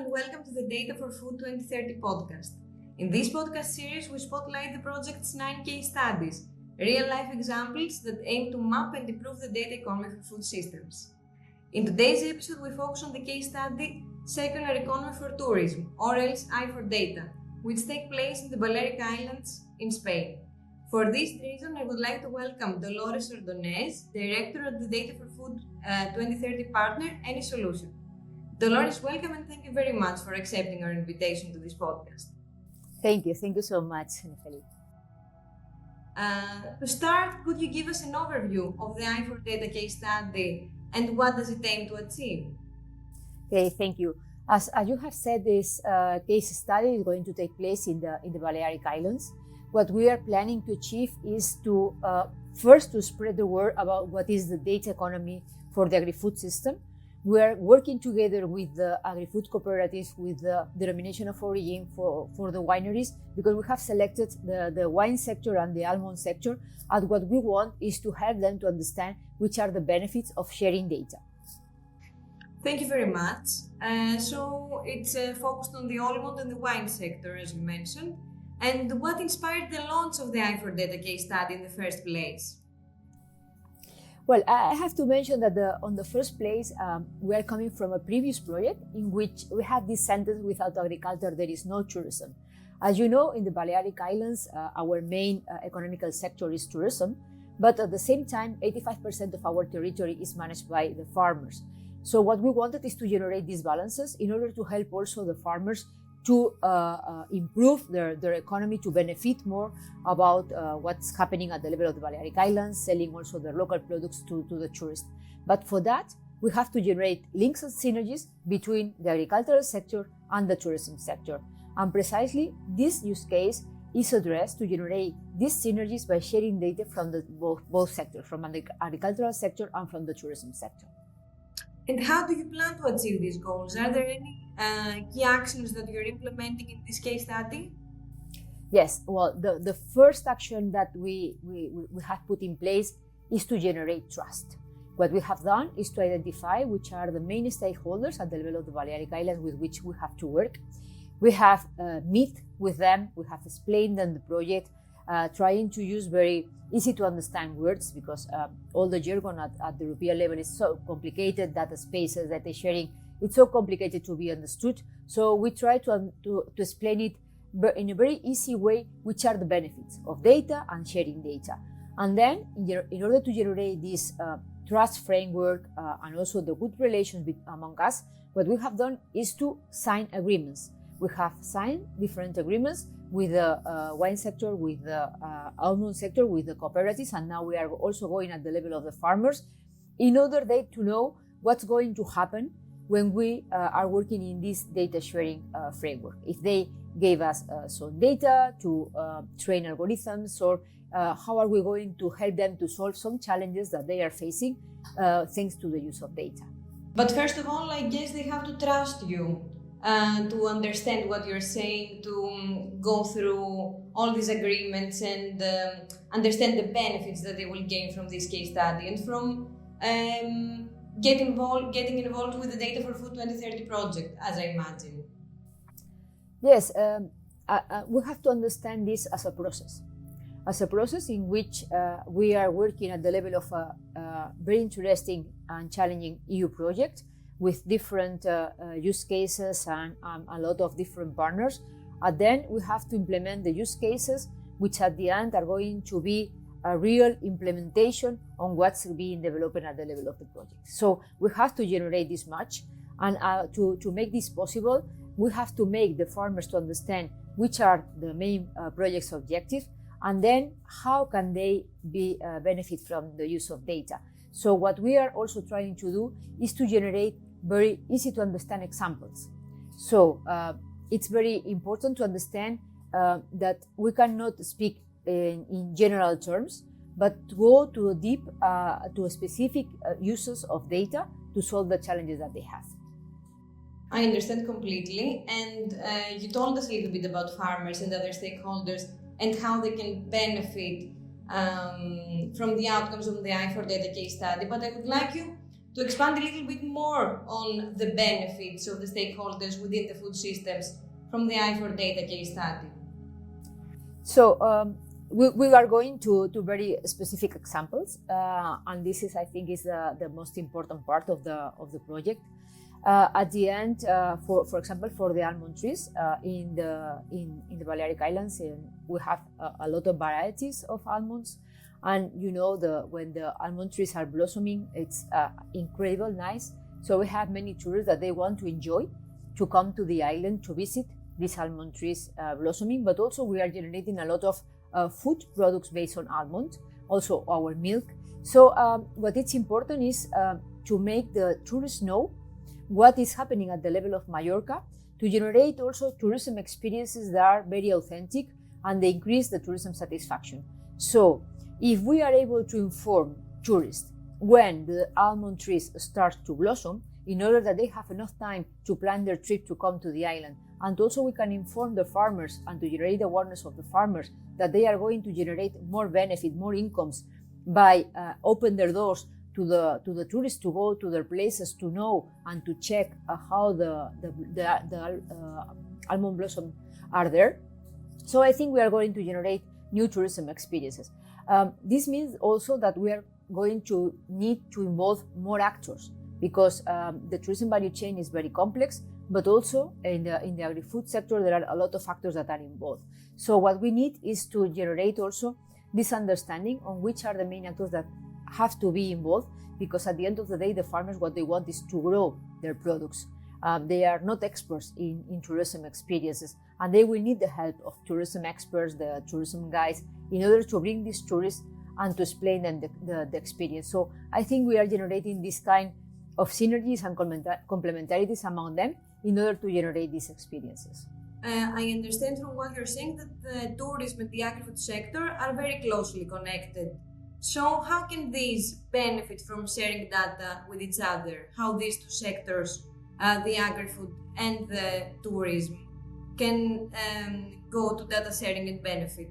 and welcome to the Data for Food 2030 podcast. In this podcast series, we spotlight the project's 9 case studies, real-life examples that aim to map and improve the data economy for food systems. In today's episode, we focus on the case study Circular Economy for Tourism, or else I for Data, which take place in the Balearic Islands in Spain. For this reason, I would like to welcome Dolores Ordóñez, Director of the Data for Food 2030 partner, AnySolution. Dolores, welcome and thank you very much for accepting our invitation to this podcast. Thank you so much, Nefeli. To start, could you give us an overview of the I4Data case study and what does it aim to achieve? Okay, thank you. As you have said, this case study is going to take place in the Balearic Islands. What we are planning to achieve is to first to spread the word about what is the data economy for the agri-food system. We are working together with the agri-food cooperatives, with the denomination of origin for the wineries, because we have selected the wine sector and the almond sector, and what we want is to help them to understand which are the benefits of sharing data. Thank you very much. So it's focused on the almond and the wine sector, as you mentioned. And what inspired the launch of the I4Data case study in the first place? Well, I have to mention that on the first place, we are coming from a previous project in which we had this sentence: without agriculture, there is no tourism. As you know, in the Balearic Islands, our main economical sector is tourism, but at the same time, 85% of our territory is managed by the farmers. So what we wanted is to generate these balances in order to help also the farmers to improve their economy, to benefit more about what's happening at the level of the Balearic Islands, selling also their local products to the tourists. But for that, we have to generate links and synergies between the agricultural sector and the tourism sector. And precisely this use case is addressed to generate these synergies by sharing data from both sectors, from the agricultural sector and from the tourism sector. And how do you plan to achieve these goals? Are there any key actions that you're implementing in this case study? Yes, well, the first action that we have put in place is to generate trust. What we have done is to identify which are the main stakeholders at the level of the Balearic Islands with which we have to work. We have met with them, we have explained them the project, trying to use very easy to understand words, because all the jargon at the European level is so complicated, data spaces, data sharing, it's so complicated to be understood. So we try to explain it in a very easy way, which are the benefits of data and sharing data. And then in order to generate this trust framework and also the good relations among us, what we have done is to sign agreements. We have signed different agreements with the wine sector, with the almond sector, with the cooperatives, and now we are also going at the level of the farmers in order to know what's going to happen when we are working in this data sharing framework. If they gave us some data to train algorithms, or how are we going to help them to solve some challenges that they are facing thanks to the use of data. But first of all, I guess they have to trust you. To understand what you're saying, to go through all these agreements and understand the benefits that they will gain from this case study and from getting involved with the Data for Food 2030 project, as I imagine. Yes, we have to understand this as a process in which we are working at the level of a very interesting and challenging EU project, with different use cases and a lot of different partners. And then we have to implement the use cases, which at the end are going to be a real implementation on what's being developed at the level of the project. So we have to generate this much, and to make this possible, we have to make the farmers to understand which are the main project's objectives, and then how can they benefit from the use of data. So what we are also trying to do is to generate very easy to understand examples. So it's very important to understand that we cannot speak in general terms, but to go to deep to specific uses of data to solve the challenges that they have. I understand completely, and you told us a little bit about farmers and other stakeholders and how they can benefit from the outcomes of the I4Data case study, but I would like you to expand a little bit more on the benefits of the stakeholders within the food systems from the i4 data case study. So we are going to very specific examples, and this is, I think, is the most important part of the project. At the end, for example, for the almond trees in the Balearic Islands, we have a lot of varieties of almonds, and when the almond trees are blossoming, it's incredible, nice. So we have many tourists that they want to enjoy, to come to the island to visit these almond trees blossoming, but also we are generating a lot of food products based on almond, also our milk. So what is important is to make the tourists know what is happening at the level of Mallorca, to generate also tourism experiences that are very authentic and they increase the tourism satisfaction. So if we are able to inform tourists when the almond trees start to blossom, in order that they have enough time to plan their trip to come to the island, and also we can inform the farmers and to generate awareness of the farmers that they are going to generate more benefit, more incomes by open their doors to the tourists to go to their places to know and to check how the almond blossom are there. So I think we are going to generate new tourism experiences. This means also that we are going to need to involve more actors, because the tourism value chain is very complex, but also in the agri-food sector there are a lot of factors that are involved. So what we need is to generate also this understanding on which are the main actors that have to be involved, because at the end of the day the farmers, what they want is to grow their products. They are not experts in tourism experiences, and they will need the help of tourism experts, the tourism guides, in order to bring these tourists and to explain them the experience. So I think we are generating this kind of synergies and complementarities among them in order to generate these experiences. I understand from what you're saying that the tourism and the agri-food sector are very closely connected. So how can these benefit from sharing data with each other? How these two sectors, the agri-food and the tourism, can go to data sharing and benefit?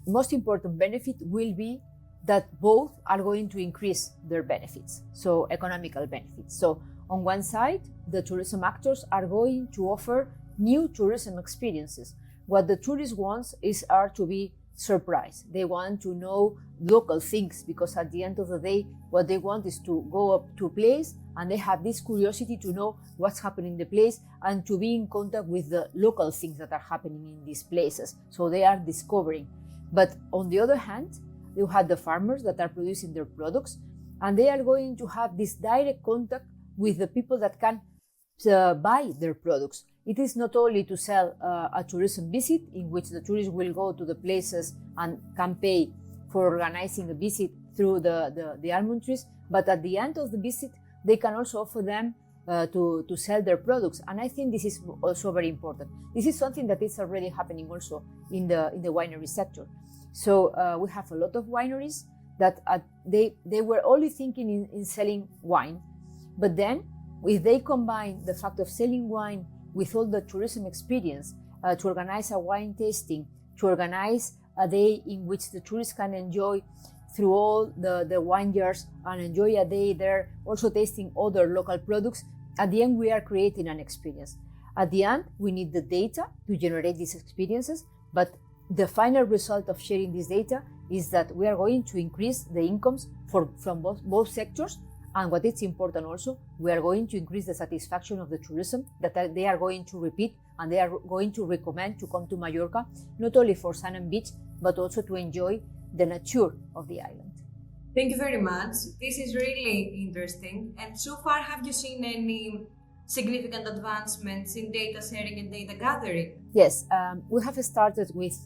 Most important benefit will be that both are going to increase their benefits, so economical benefits. So on one side, the tourism actors are going to offer new tourism experiences. What the tourist wants are to be surprised. They want to know local things, because at the end of the day, what they want is to go up to a place and they have this curiosity to know what's happening in the place and to be in contact with the local things that are happening in these places. So they are discovering. But on the other hand, you have the farmers that are producing their products, and they are going to have this direct contact with the people that can buy their products. It is not only to sell a tourism visit in which the tourists will go to the places and can pay for organizing a visit through the almond trees, but at the end of the visit, they can also offer them to sell their products. And I think this is also very important. This is something that is already happening also in the winery sector. So we have a lot of wineries that they were only thinking in selling wine, but then if they combine the fact of selling wine with all the tourism experience, to organize a wine tasting, to organize a day in which the tourists can enjoy through all the wine jars and enjoy a day there, also tasting other local products, at the end we are creating an experience. At the end, we need the data to generate these experiences, but the final result of sharing this data is that we are going to increase the incomes from both sectors. And what is important also, we are going to increase the satisfaction of the tourism, that they are going to repeat and they are going to recommend to come to Mallorca, not only for sun and beach, but also to enjoy the nature of the island. Thank you very much. This is really interesting. And so far, have you seen any significant advancements in data sharing and data gathering? Yes, we have started with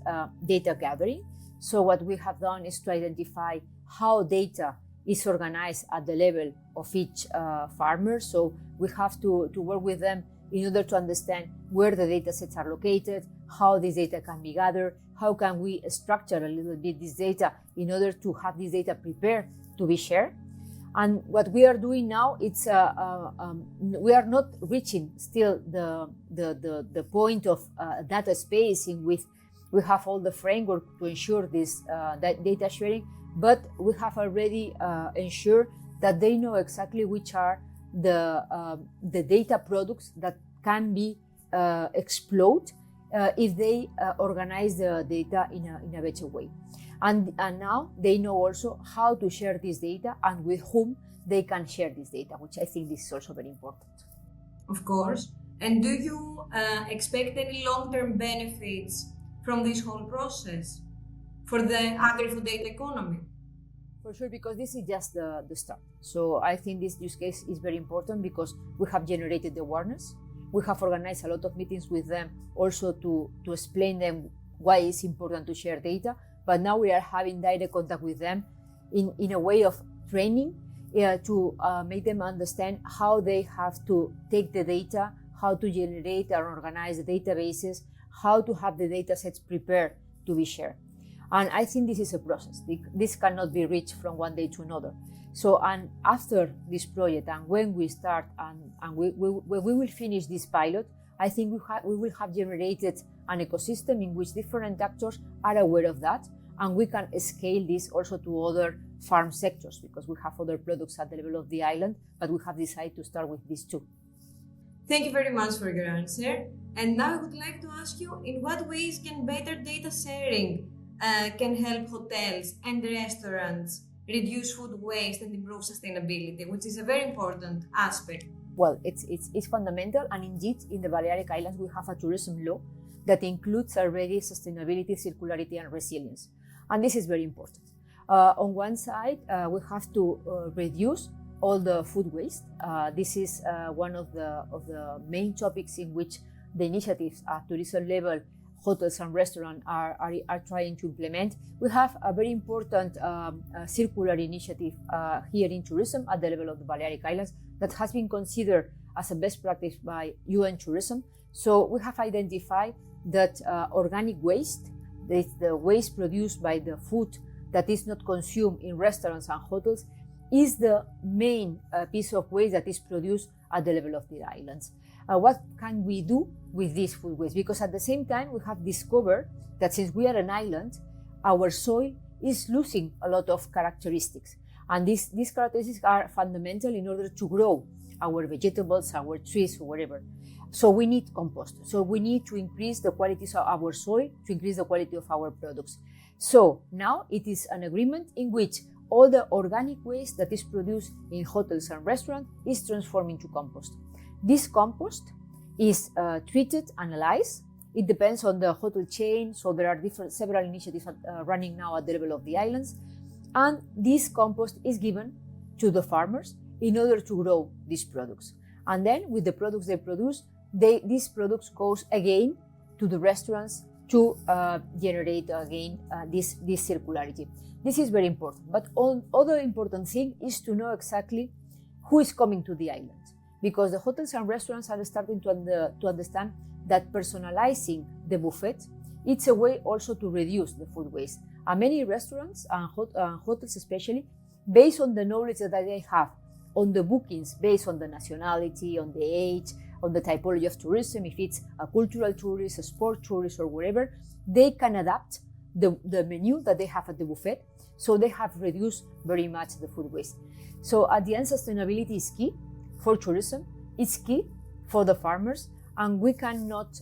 data gathering. So what we have done is to identify how data is organized at the level of each farmer. So we have to work with them in order to understand where the data sets are located, how this data can be gathered, how can we structure a little bit this data in order to have this data prepared to be shared. And what we are doing now, it's we are not reaching still the point of data space in which we have all the framework to ensure this data sharing, but we have already ensured that they know exactly which are the data products that can be explored if they organize the data in a better way. And now they know also how to share this data and with whom they can share this data, which I think this is also very important. Of course. And do you expect any long-term benefits from this whole process for the Agrifood data economy? For sure, because this is just the start. So I think this use case is very important because we have generated the awareness. We have organized a lot of meetings with them also to explain them why it's important to share data. But now we are having direct contact with them in a way of training to make them understand how they have to take the data, how to generate and organize the databases, how to have the data sets prepared to be shared. And I think this is a process. This cannot be reached from one day to another. So, and after this project and when we start and we will finish this pilot, I think we will have generated an ecosystem in which different actors are aware of that, and we can scale this also to other farm sectors because we have other products at the level of the island, but we have decided to start with these two. Thank you very much for your answer. And now I would like to ask you, in what ways can better data sharing can help hotels and restaurants reduce food waste and improve sustainability, which is a very important aspect? Well, it's fundamental, and indeed in the Balearic Islands we have a tourism law that includes already sustainability, circularity and resilience. And this is very important. On one side, we have to reduce all the food waste. This is one of the main topics in which the initiatives at tourism level, hotels and restaurants are trying to implement. We have a very important circular initiative here in tourism at the level of the Balearic Islands that has been considered as a best practice by UN Tourism. So we have identified that organic waste, the waste produced by the food that is not consumed in restaurants and hotels, is the main piece of waste that is produced at the level of the islands. What can we do with this food waste? Because at the same time, we have discovered that since we are an island, our soil is losing a lot of characteristics. And these characteristics are fundamental in order to grow our vegetables, our trees, or whatever. So we need compost. So we need to increase the quality of our soil, to increase the quality of our products. So now it is an agreement in which all the organic waste that is produced in hotels and restaurants is transformed into compost. This compost is treated, analyzed. It depends on the hotel chain, so there are several initiatives running now at the level of the islands. And this compost is given to the farmers in order to grow these products. And then with the products they produce, these products goes again to the restaurants to generate again this circularity. This is very important. But other important thing is to know exactly who is coming to the island, because the hotels and restaurants are starting to understand that personalizing the buffet, it's a way also to reduce the food waste. And many restaurants and hotels especially, based on the knowledge that they have on the bookings, based on the nationality, on the age, on the typology of tourism, if it's a cultural tourist, a sport tourist or whatever, they can adapt the menu that they have at the buffet. So they have reduced very much the food waste. So at the end, sustainability is key for tourism, it's key for the farmers, and we cannot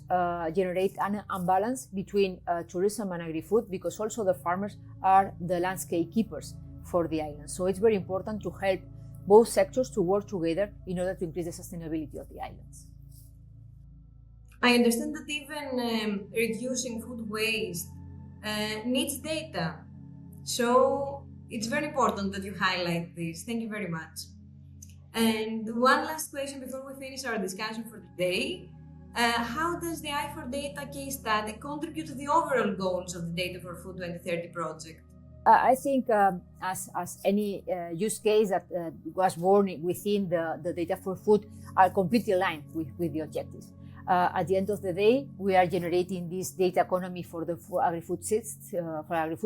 generate an imbalance between tourism and agri-food, because also the farmers are the landscape keepers for the island. So it's very important to help both sectors to work together in order to increase the sustainability of the islands. I understand that even reducing food waste needs data. So it's very important that you highlight this. Thank you very much. And one last question before we finish our discussion for today. How does the i4Data case study contribute to the overall goals of the Data for Food 2030 project? I think as any use case that was born within the Data for Food are completely aligned with the objectives. At the end of the day, we are generating this data economy for agri-food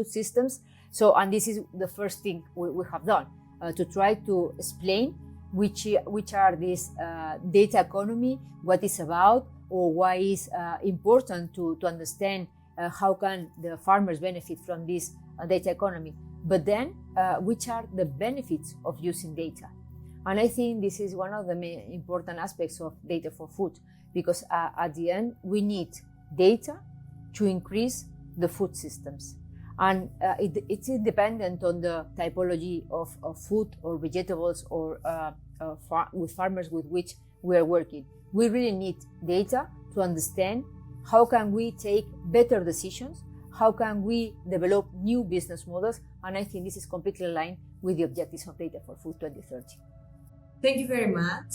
systems. So, and this is the first thing we have done, to try to explain which are these data economy, what it's about, or why it's important to understand how can the farmers benefit from this data economy. but then which are the benefits of using data? And I think this is one of the main important aspects of data for food, because at the end we need data to increase the food systems. And it's independent on the typology of food or vegetables or with farmers with which we are working. We really need data to understand how can we take better decisions, how can we develop new business models, and I think this is completely aligned with the objectives of Data for Food 2030. Thank you very much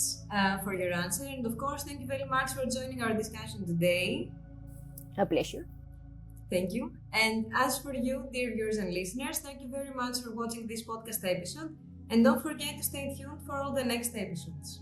for your answer, and of course, thank you very much for joining our discussion today. A pleasure. Thank you. And as for you, dear viewers and listeners, thank you very much for watching this podcast episode, and don't forget to stay tuned for all the next episodes.